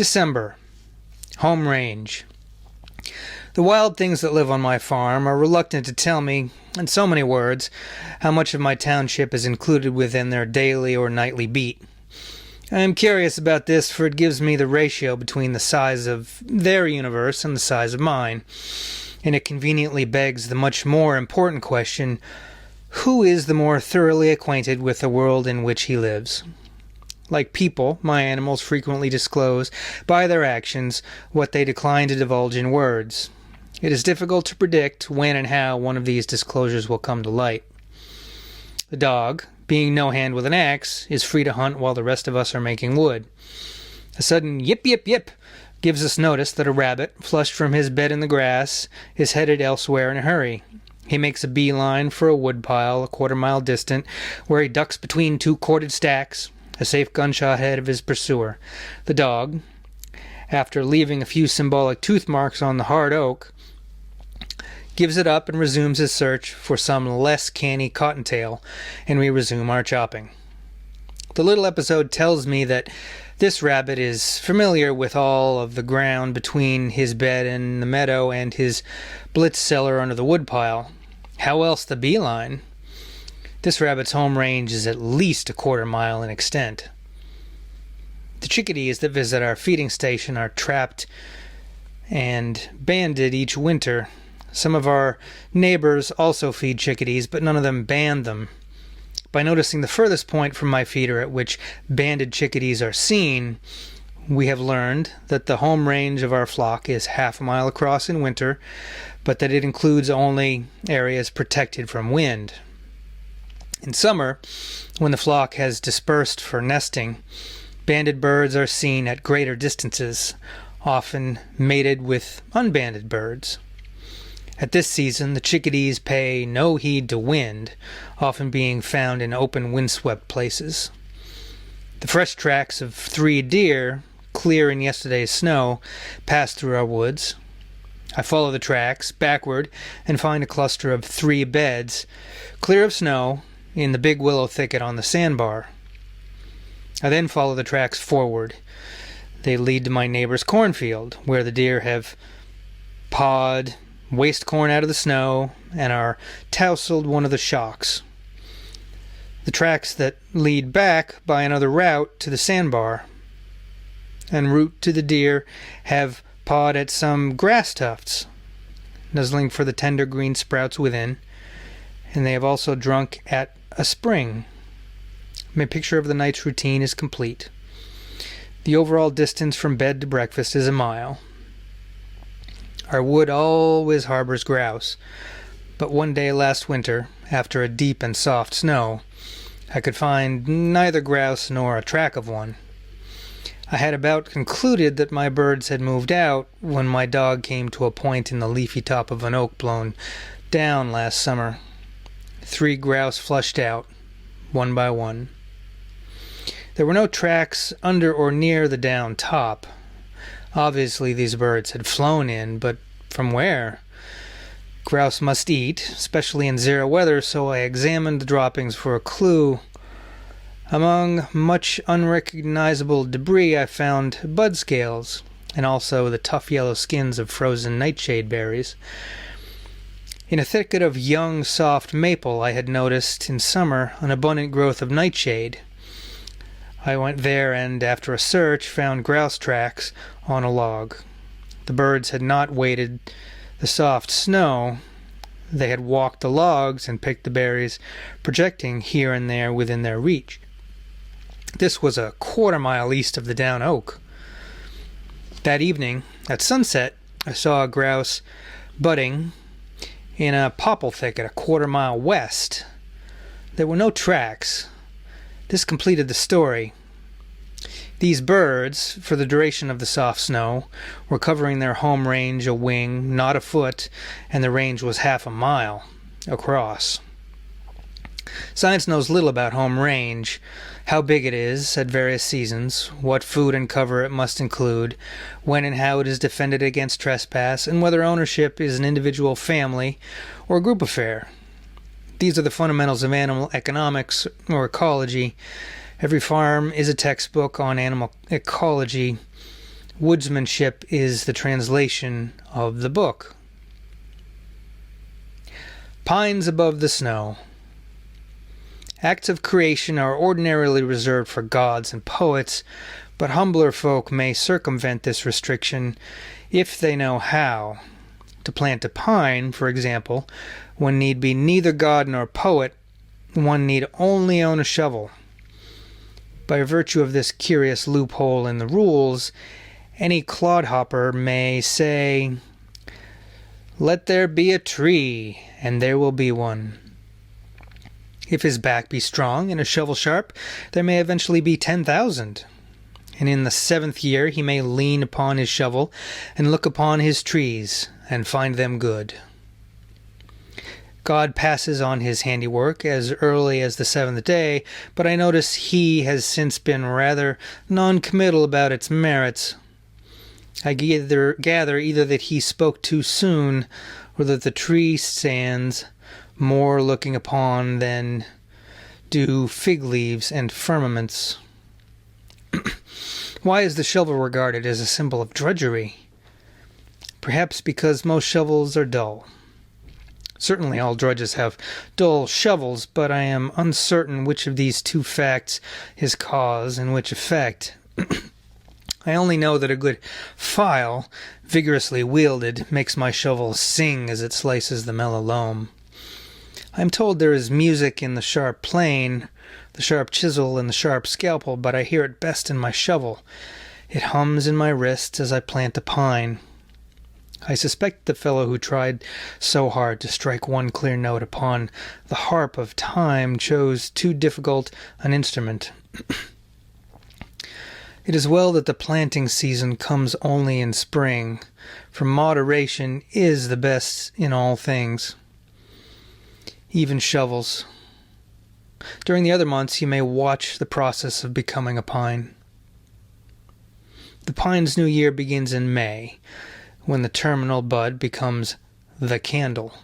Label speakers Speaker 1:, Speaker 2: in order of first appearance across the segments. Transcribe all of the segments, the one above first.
Speaker 1: December. Home range. The wild things that live on my farm are reluctant to tell me, in so many words, how much of my township is included within their daily or nightly beat. I am curious about this, for it gives me the ratio between the size of their universe and the size of mine, and it conveniently begs the much more important question, who is the more thoroughly acquainted with the world in which he lives? Like people, my animals frequently disclose, by their actions, what they decline to divulge in words. It is difficult to predict when and how one of these disclosures will come to light. The dog, being no hand with an axe, is free to hunt while the rest of us are making wood. A sudden yip yip yip gives us notice that a rabbit, flushed from his bed in the grass, is headed elsewhere in a hurry. He makes a beeline for a woodpile a quarter-mile distant, where he ducks between two corded stacks, a safe gunshot ahead of his pursuer. The dog, after leaving a few symbolic tooth marks on the hard oak, gives it up and resumes his search for some less canny cottontail, and we resume our chopping. The little episode tells me that this rabbit is familiar with all of the ground between his bed in the meadow and his blitz cellar under the woodpile. How else the beeline? This rabbit's home range is at least a quarter-mile in extent. The chickadees that visit our feeding station are trapped and banded each winter. Some of our neighbors also feed chickadees, but none of them band them. By noticing the furthest point from my feeder at which banded chickadees are seen, we have learned that the home range of our flock is half a mile across in winter, but that it includes only areas protected from wind. In summer, when the flock has dispersed for nesting, banded birds are seen at greater distances, often mated with unbanded birds. At this season, the chickadees pay no heed to wind, often being found in open windswept places. The fresh tracks of 3 deer, clear in yesterday's snow, pass through our woods. I follow the tracks backward and find a cluster of 3 beds, clear of snow, in the big willow thicket on the sandbar. I then follow the tracks forward. They lead to my neighbor's cornfield, where the deer have pawed waste corn out of the snow and are tousled one of the shocks. The tracks that lead back by another route to the sandbar en route to the deer have pawed at some grass tufts, nuzzling for the tender green sprouts within, and they have also drunk at a spring. My picture of the night's routine is complete. The overall distance from bed to breakfast is a mile. Our wood always harbors grouse, but one day last winter, after a deep and soft snow, I could find neither grouse nor a track of one. I had about concluded that my birds had moved out when my dog came to a point in the leafy top of an oak blown down last summer. 3 grouse flushed out, one by one. There were no tracks under or near the down top. Obviously these birds had flown in, but from where? Grouse must eat, especially in zero weather, so I examined the droppings for a clue. Among much unrecognizable debris I found bud scales, and also the tough yellow skins of frozen nightshade berries. In a thicket of young, soft maple I had noticed in summer an abundant growth of nightshade. I went there and, after a search, found grouse tracks on a log. The birds had not waded the soft snow. They had walked the logs and picked the berries, projecting here and there within their reach. This was a quarter-mile east of the down oak. That evening, at sunset, I saw a grouse budding in a popple thicket a quarter-mile west. There were no tracks. This completed the story. These birds, for the duration of the soft snow, were covering their home range a wing, not a foot, and the range was half a mile across. Science knows little about home range, how big it is at various seasons, what food and cover it must include, when and how it is defended against trespass, and whether ownership is an individual, family, or a group affair. These are the fundamentals of animal economics or ecology. Every farm is a textbook on animal ecology. Woodsmanship is the translation of the book. Pines above the snow. Acts of creation are ordinarily reserved for gods and poets, but humbler folk may circumvent this restriction if they know how. To plant a pine, for example, one need be neither god nor poet, one need only own a shovel. By virtue of this curious loophole in the rules, any clodhopper may say, "Let there be a tree, and there will be one." If his back be strong and his shovel sharp, there may eventually be 10,000. And in the 7th year he may lean upon his shovel and look upon his trees and find them good. God passes on his handiwork as early as the 7th day, but I notice he has since been rather non-committal about its merits. I gather either that he spoke too soon, or that the tree stands more looking upon than do fig leaves and firmaments. Why is the shovel regarded as a symbol of drudgery? Perhaps because most shovels are dull. Certainly all drudges have dull shovels, but I am uncertain which of these two facts is cause and which effect. I only know that a good file, vigorously wielded, makes my shovel sing as it slices the mellow loam. I am told there is music in the sharp plane, the sharp chisel, and the sharp scalpel, but I hear it best in my shovel. It hums in my wrist as I plant a pine. I suspect the fellow who tried so hard to strike one clear note upon the harp of time chose too difficult an instrument. It is well that the planting season comes only in spring, for moderation is the best in all things, even shovels. During the other months you may watch the process of becoming a pine. The pine's new year begins in May, when the terminal bud becomes the candle.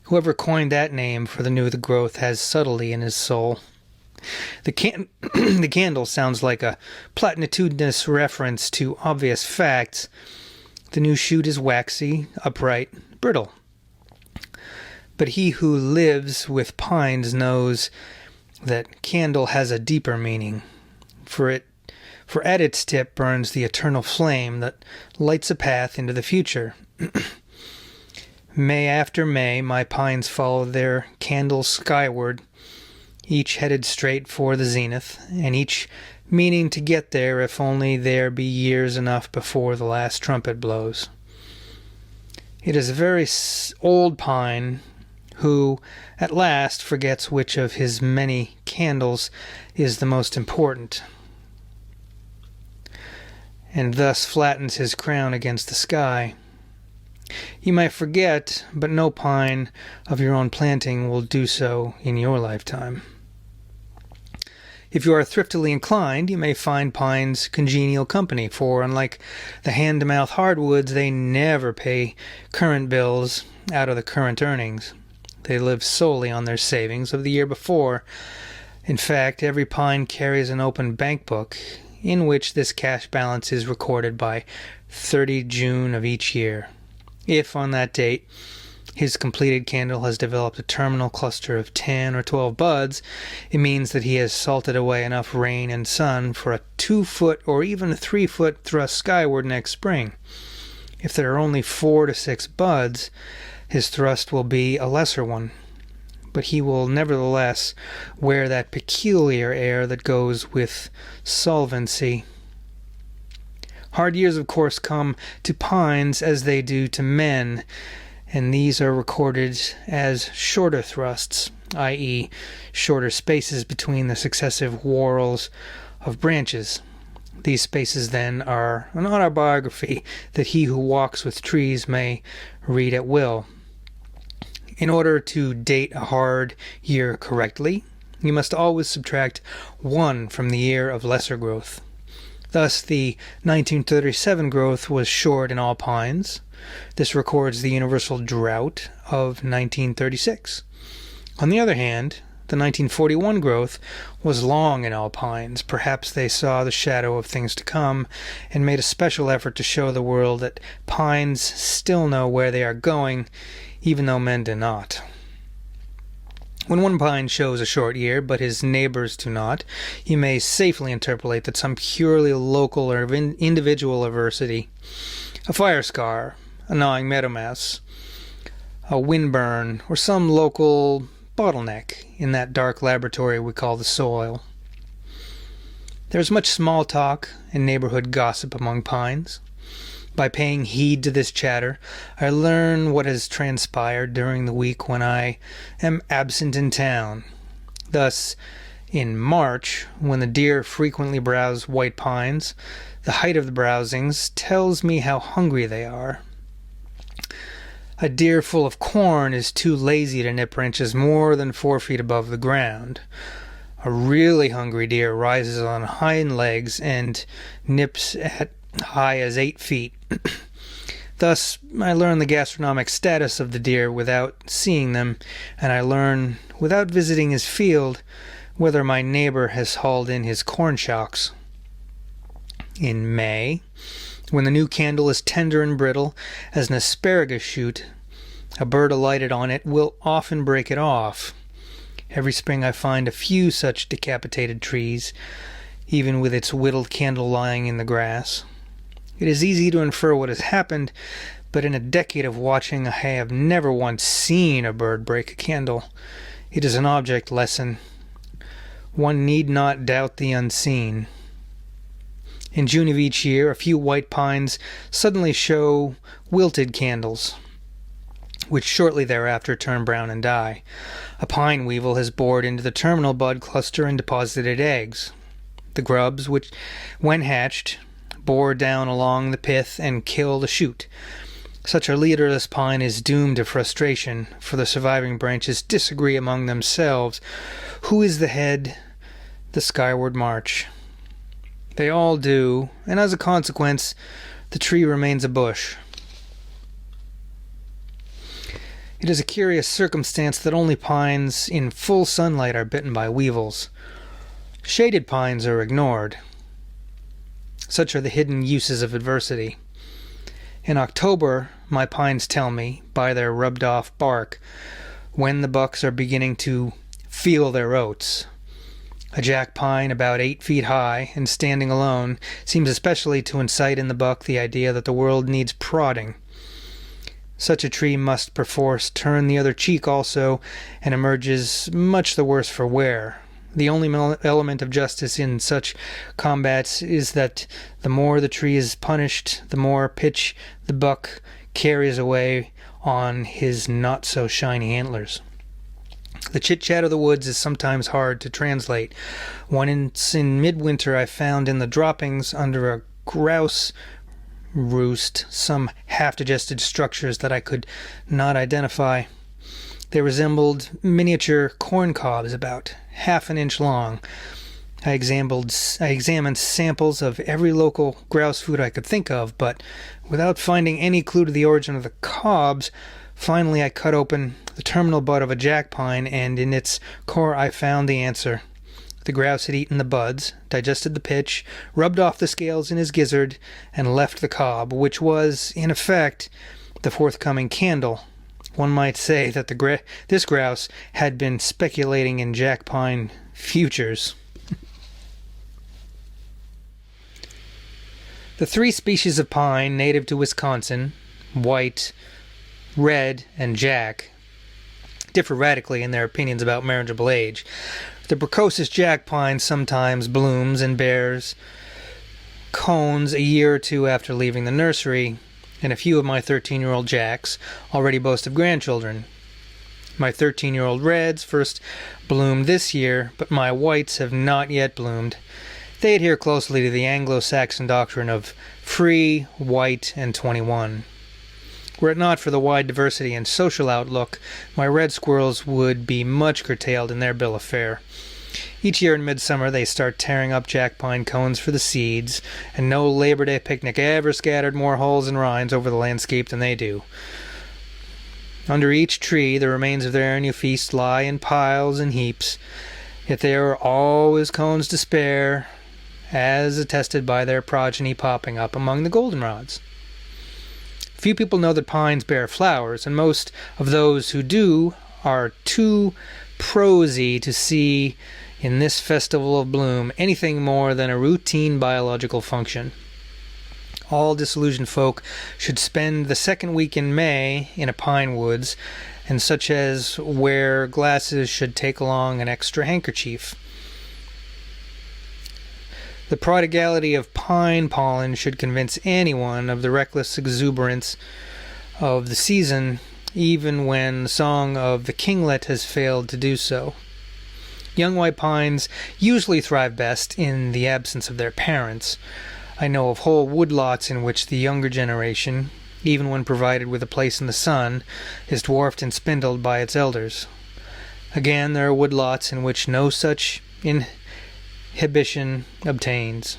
Speaker 1: Whoever coined that name for the new growth has subtlety in his soul. The candle sounds like a platitudinous reference to obvious facts. The new shoot is waxy, upright, brittle. But he who lives with pines knows that candle has a deeper meaning, for at its tip burns the eternal flame that lights a path into the future. May after May, my pines follow their candles skyward, each headed straight for the zenith, and each meaning to get there if only there be years enough before the last trumpet blows. It is a very old pine who at last forgets which of his many candles is the most important, and thus flattens his crown against the sky. You might forget, but no pine of your own planting will do so in your lifetime. If you are thriftily inclined, you may find pines congenial company, for unlike the hand-to-mouth hardwoods, they never pay current bills out of the current earnings. They live solely on their savings of the year before. In fact, every pine carries an open bank book, in which this cash balance is recorded by 30 June of each year. If, on that date, his completed candle has developed a terminal cluster of 10 or 12 buds, it means that he has salted away enough rain and sun for a 2-foot or even a 3-foot thrust skyward next spring. If there are only 4 to 6 buds, his thrust will be a lesser one, but he will nevertheless wear that peculiar air that goes with solvency. Hard years, of course, come to pines as they do to men, and these are recorded as shorter thrusts, i.e., shorter spaces between the successive whorls of branches. These spaces, then, are an autobiography that he who walks with trees may read at will. In order to date a hard year correctly, you must always subtract 1 from the year of lesser growth. Thus, the 1937 growth was short in all pines. This records the universal drought of 1936. On the other hand, The 1941 growth was long in alpines. Perhaps they saw the shadow of things to come and made a special effort to show the world that pines still know where they are going, even though men do not. When one pine shows a short year, but his neighbors do not, you may safely interpolate that some purely local or individual adversity, a fire scar, a gnawing meadow mouse, a windburn, or some local bottleneck in that dark laboratory we call the soil. There is much small talk and neighborhood gossip among pines. By paying heed to this chatter, I learn what has transpired during the week when I am absent in town. Thus, in March, when the deer frequently browse white pines, the height of the browsings tells me how hungry they are. A deer full of corn is too lazy to nip branches more than 4 feet above the ground. A really hungry deer rises on hind legs and nips at high as 8 feet. Thus, I learn the gastronomic status of the deer without seeing them, and I learn, without visiting his field, whether my neighbor has hauled in his corn shocks. In May, when the new candle is tender and brittle as an asparagus shoot, a bird alighted on it will often break it off. Every spring I find a few such decapitated trees, even with its whittled candle lying in the grass. It is easy to infer what has happened, but in a decade of watching I have never once seen a bird break a candle. It is an object lesson. One need not doubt the unseen. In June of each year, a few white pines suddenly show wilted candles, which shortly thereafter turn brown and die. A pine weevil has bored into the terminal bud cluster and deposited eggs. The grubs, which, when hatched, bore down along the pith and kill the shoot. Such a leaderless pine is doomed to frustration, for the surviving branches disagree among themselves who is the head the skyward march. They all do, and as a consequence, the tree remains a bush. It is a curious circumstance that only pines in full sunlight are bitten by weevils. Shaded pines are ignored. Such are the hidden uses of adversity. In October, my pines tell me, by their rubbed-off bark, when the bucks are beginning to feel their oats. A jack pine about 8 feet high and standing alone seems especially to incite in the buck the idea that the world needs prodding. Such a tree must perforce turn the other cheek also, and emerges much the worse for wear. The only element of justice in such combats is that the more the tree is punished, the more pitch the buck carries away on his not-so-shiny antlers. The chit-chat of the woods is sometimes hard to translate. Once in midwinter I found in the droppings under a grouse roost some half-digested structures that I could not identify. They resembled miniature corn cobs about half an inch long. I examined samples of every local grouse food I could think of, but without finding any clue to the origin of the cobs, finally I cut open the terminal bud of a jack pine, and in its core I found the answer. The grouse had eaten the buds, digested the pitch, rubbed off the scales in his gizzard, and left the cob, which was, in effect, the forthcoming candle. One might say that this grouse had been speculating in jack pine futures. The 3 species of pine native to Wisconsin, white, red, and jack, differ radically in their opinions about marriageable age. The precocious jack pine sometimes blooms and bears cones a year or two after leaving the nursery, and a few of my 13-year-old jacks already boast of grandchildren. My 13-year-old reds first bloomed this year, but my whites have not yet bloomed. They adhere closely to the Anglo-Saxon doctrine of free, white, and 21. Were it not for the wide diversity and social outlook, my red squirrels would be much curtailed in their bill of fare. Each year in midsummer they start tearing up jack pine cones for the seeds, and no Labor Day picnic ever scattered more hulls and rinds over the landscape than they do. Under each tree the remains of their annual feast lie in piles and heaps, yet there are always cones to spare, as attested by their progeny popping up among the goldenrods. Few people know that pines bear flowers, and most of those who do are too prosy to see in this festival of bloom anything more than a routine biological function. All disillusioned folk should spend the second week in May in a pine woods, and such as wear glasses should take along an extra handkerchief. The prodigality of pine pollen should convince anyone of the reckless exuberance of the season, even when the song of the kinglet has failed to do so. Young white pines usually thrive best in the absence of their parents. I know of whole woodlots in which the younger generation, even when provided with a place in the sun, is dwarfed and spindled by its elders. Again, there are woodlots in which no such inhibition obtains.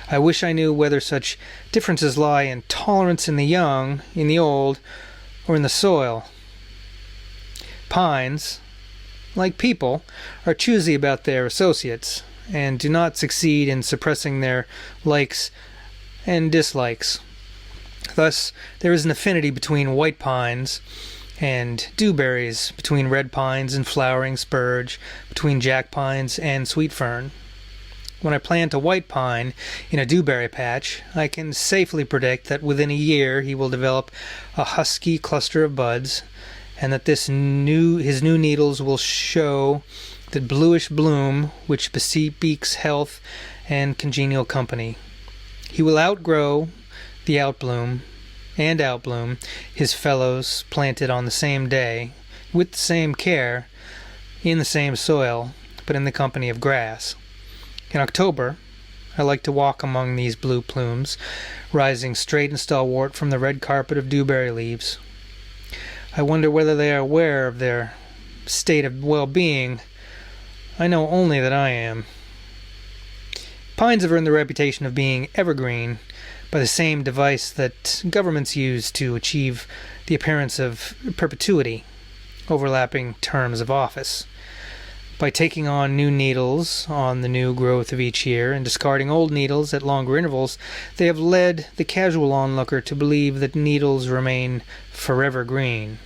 Speaker 1: I wish I knew whether such differences lie in tolerance in the young, in the old, or in the soil. Pines, like people, are choosy about their associates, and do not succeed in suppressing their likes and dislikes. Thus, there is an affinity between white pines and dewberries, between red pines and flowering spurge, between jack pines and sweet fern. When I plant a white pine in a dewberry patch, I can safely predict that within a year he will develop a husky cluster of buds, and that his new needles will show the bluish bloom which bespeaks health and congenial company. He will outgrow the outbloom his fellows planted on the same day, with the same care, in the same soil, but in the company of grass. In October, I like to walk among these blue plumes, rising straight and stalwart from the red carpet of dewberry leaves. I wonder whether they are aware of their state of well-being. I know only that I am. Pines have earned the reputation of being evergreen by the same device that governments use to achieve the appearance of perpetuity, overlapping terms of office. By taking on new needles on the new growth of each year and discarding old needles at longer intervals, they have led the casual onlooker to believe that needles remain forever green.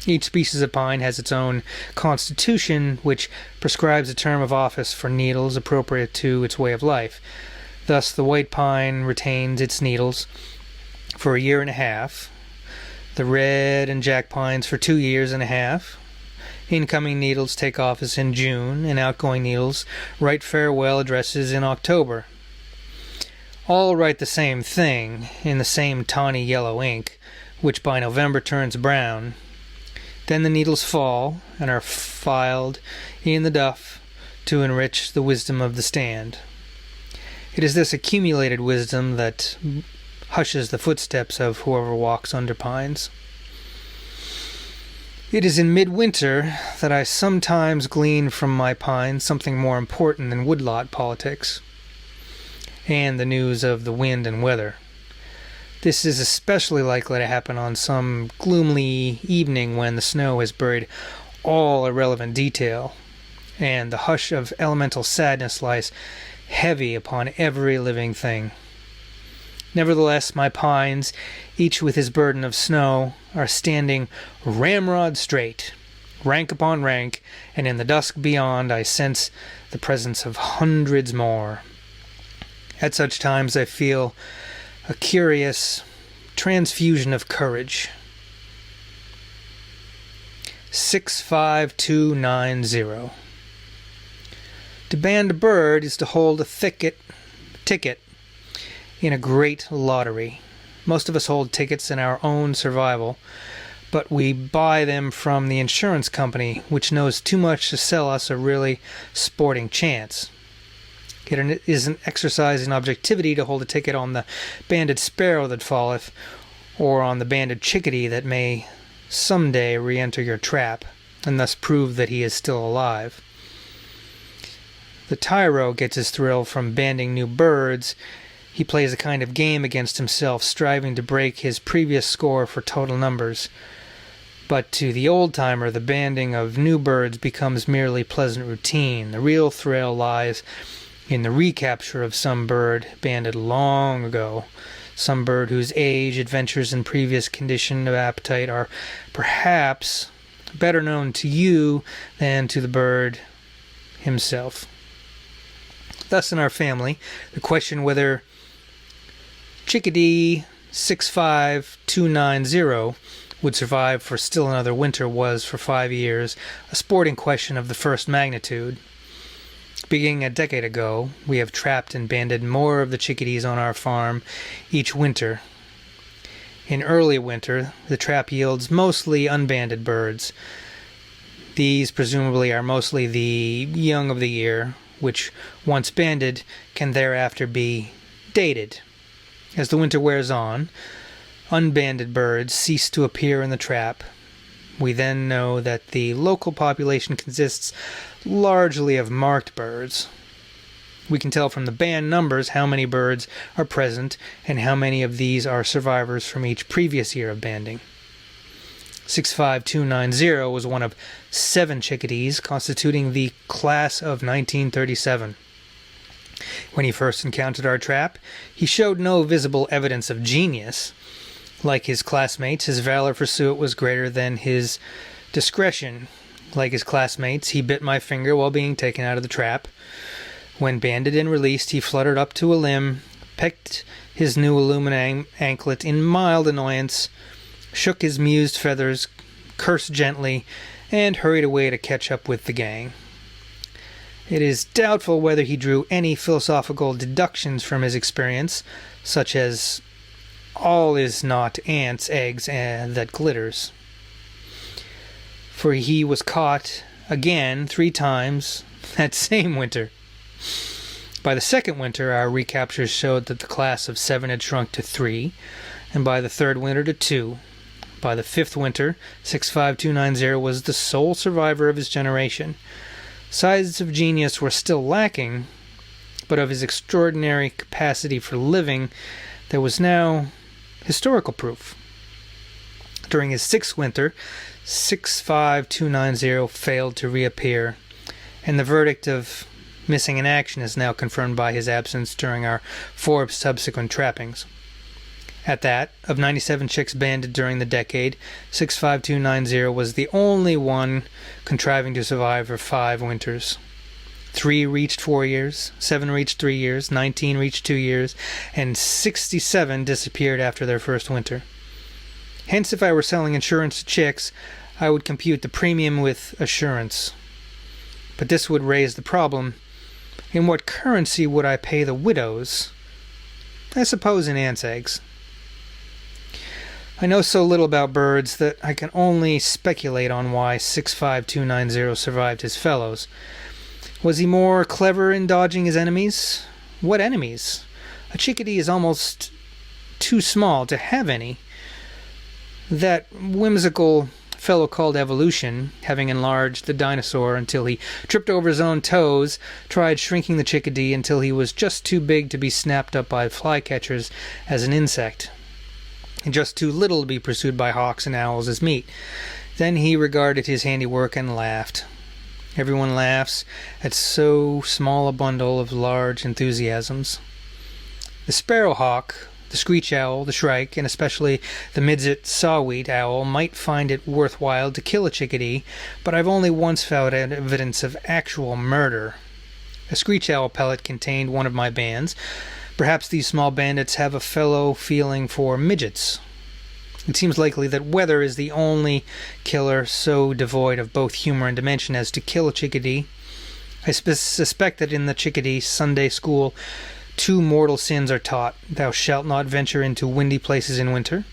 Speaker 1: Each species of pine has its own constitution, which prescribes a term of office for needles appropriate to its way of life. Thus, the white pine retains its needles for a year and a half, the red and jack pines for 2 years and a half. Incoming needles take office in June, and outgoing needles write farewell addresses in October. All write the same thing in the same tawny yellow ink, which by November turns brown. Then the needles fall and are filed in the duff to enrich the wisdom of the stand. It is this accumulated wisdom that hushes the footsteps of whoever walks under pines. It is in midwinter that I sometimes glean from my pines something more important than woodlot politics and the news of the wind and weather. This is especially likely to happen on some gloomy evening when the snow has buried all irrelevant detail, and the hush of elemental sadness lies heavy upon every living thing. Nevertheless, my pines, each with his burden of snow, are standing ramrod straight, rank upon rank, and in the dusk beyond I sense the presence of hundreds more. At such times I feel a curious transfusion of courage. 65290. To band a bird is to hold a ticket in a great lottery. Most of us hold tickets in our own survival, but we buy them from the insurance company, which knows too much to sell us a really sporting chance. It is an exercise in objectivity to hold a ticket on the banded sparrow that falleth, or on the banded chickadee that may someday re-enter your trap, and thus prove that he is still alive. The tyro gets his thrill from banding new birds He plays a kind of game against himself, striving to break his previous score for total numbers. But to the old-timer, the banding of new birds becomes merely pleasant routine. The real thrill lies in the recapture of some bird banded long ago, some bird whose age, adventures, and previous condition of appetite are perhaps better known to you than to the bird himself. Thus, in our family, the question whether Chickadee 65290 would survive for still another winter was, for 5 years, a sporting question of the first magnitude. Beginning a decade ago, we have trapped and banded more of the chickadees on our farm each winter. In early winter, the trap yields mostly unbanded birds. These presumably are mostly the young of the year, which, once banded, can thereafter be dated. As the winter wears on, unbanded birds cease to appear in the trap. We then know that the local population consists largely of marked birds. We can tell from the band numbers how many birds are present and how many of these are survivors from each previous year of banding. 65290 was one of 7 chickadees constituting the class of 1937. When he first encountered our trap, he showed no visible evidence of genius. Like his classmates, his valor for suit was greater than his discretion. Like his classmates, he bit my finger while being taken out of the trap. When banded and released, he fluttered up to a limb, pecked his new aluminum anklet in mild annoyance, shook his mused feathers, cursed gently, and hurried away to catch up with the gang. It is doubtful whether he drew any philosophical deductions from his experience, such as all is not ants' eggs that glitters. For he was caught again 3 times that same winter. By the second winter, our recaptures showed that the class of 7 had shrunk to 3, and by the third winter to 2. By the 5th winter, 65290 was the sole survivor of his generation. Signs of genius were still lacking, but of his extraordinary capacity for living, there was now historical proof. During his 6th winter, 65290 failed to reappear, and the verdict of missing in action is now confirmed by his absence during our 4 subsequent trappings. At that, of 97 chicks banded during the decade, 65290 was the only one contriving to survive for 5 winters. 3 reached 4 years, 7 reached 3 years, 19 reached 2 years, and 67 disappeared after their first winter. Hence, if I were selling insurance to chicks, I would compute the premium with assurance. But this would raise the problem: in what currency would I pay the widows? I suppose in ants' eggs. I know so little about birds that I can only speculate on why 65290 survived his fellows. Was he more clever in dodging his enemies? What enemies? A chickadee is almost too small to have any. That whimsical fellow called evolution, having enlarged the dinosaur until he tripped over his own toes, tried shrinking the chickadee until he was just too big to be snapped up by flycatchers as an insect, and just too little to be pursued by hawks and owls as meat. Then he regarded his handiwork and laughed. Everyone laughs at so small a bundle of large enthusiasms. The sparrowhawk, the screech owl, the shrike, and especially the midget saw-wheat owl might find it worthwhile to kill a chickadee, but I've only once found evidence of actual murder. A screech owl pellet contained one of my bands. Perhaps these small bandits have a fellow feeling for midgets. It seems likely that weather is the only killer so devoid of both humor and dimension as to kill a chickadee. I suspect that in the Chickadee Sunday school 2 mortal sins are taught: thou shalt not venture into windy places in winter,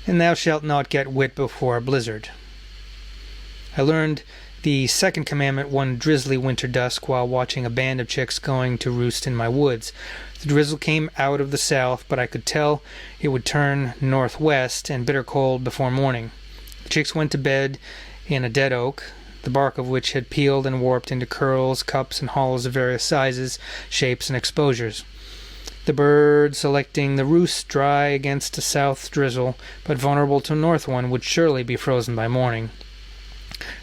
Speaker 1: and thou shalt not get wet before a blizzard. I learned the second commandment one drizzly winter dusk while watching a band of chicks going to roost in my woods. The drizzle came out of the south, but I could tell it would turn northwest and bitter cold before morning. The chicks went to bed in a dead oak, the bark of which had peeled and warped into curls, cups, and hollows of various sizes, shapes, and exposures. The bird selecting the roost dry against a south drizzle, but vulnerable to a north one, would surely be frozen by morning.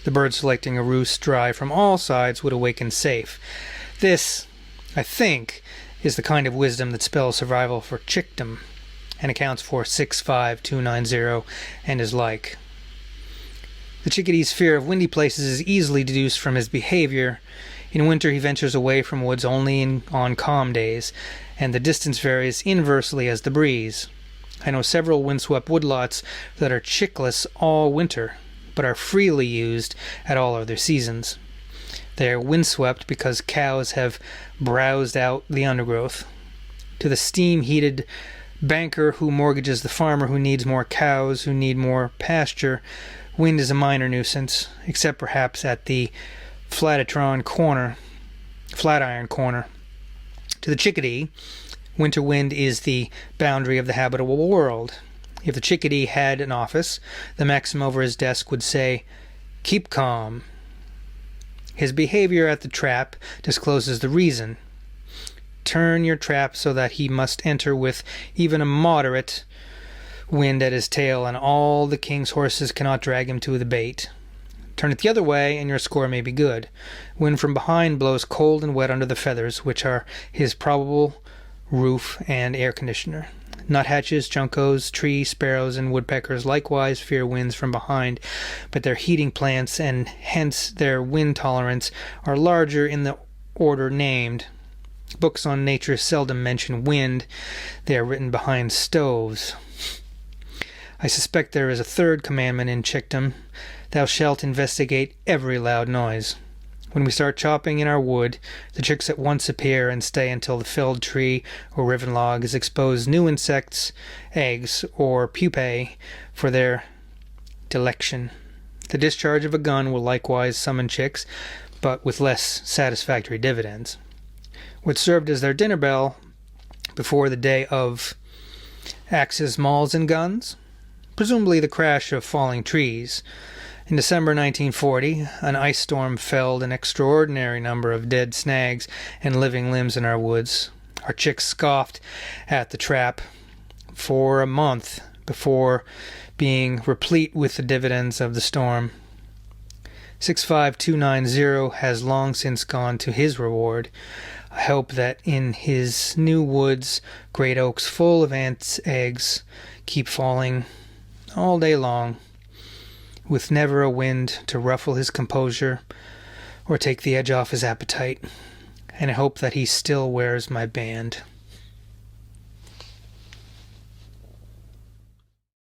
Speaker 1: The bird selecting a roost dry from all sides would awaken safe. This, I think, is the kind of wisdom that spells survival for chickdom, and accounts for 65290 and his like. The chickadee's fear of windy places is easily deduced from his behavior. In winter he ventures away from woods only on calm days, and the distance varies inversely as the breeze. I know several windswept woodlots that are chickless all winter, but are freely used at all other seasons. They are windswept because cows have browsed out the undergrowth. To the steam-heated banker who mortgages the farmer who needs more cows, who need more pasture, wind is a minor nuisance, except perhaps at the Flatiron corner. To the chickadee, winter wind is the boundary of the habitable world. If the chickadee had an office, the maxim over his desk would say, "Keep calm." His behavior at the trap discloses the reason. Turn your trap so that he must enter with even a moderate wind at his tail, and all the king's horses cannot drag him to the bait. Turn it the other way, and your score may be good. Wind from behind blows cold and wet under the feathers, which are his probable roof and air conditioner. Nuthatches, juncos, tree sparrows, and woodpeckers likewise fear winds from behind, but their heating plants, and hence their wind tolerance, are larger in the order named. Books on nature seldom mention wind. They are written behind stoves. I suspect there is a third commandment in chickdom. Thou shalt investigate every loud noise. When we start chopping in our wood, the chicks at once appear and stay until the felled tree or riven log has exposed new insects, eggs, or pupae for their delection. The discharge of a gun will likewise summon chicks, but with less satisfactory dividends. What served as their dinner bell before the day of axes, mauls, and guns? Presumably the crash of falling trees. In December 1940, an ice storm felled an extraordinary number of dead snags and living limbs in our woods. Our chicks scoffed at the trap for a month before being replete with the dividends of the storm. 65290 has long since gone to his reward. I hope that in his new woods, great oaks full of ants' eggs keep falling all day long, with never a wind to ruffle his composure or take the edge off his appetite. And I hope that he still wears my band.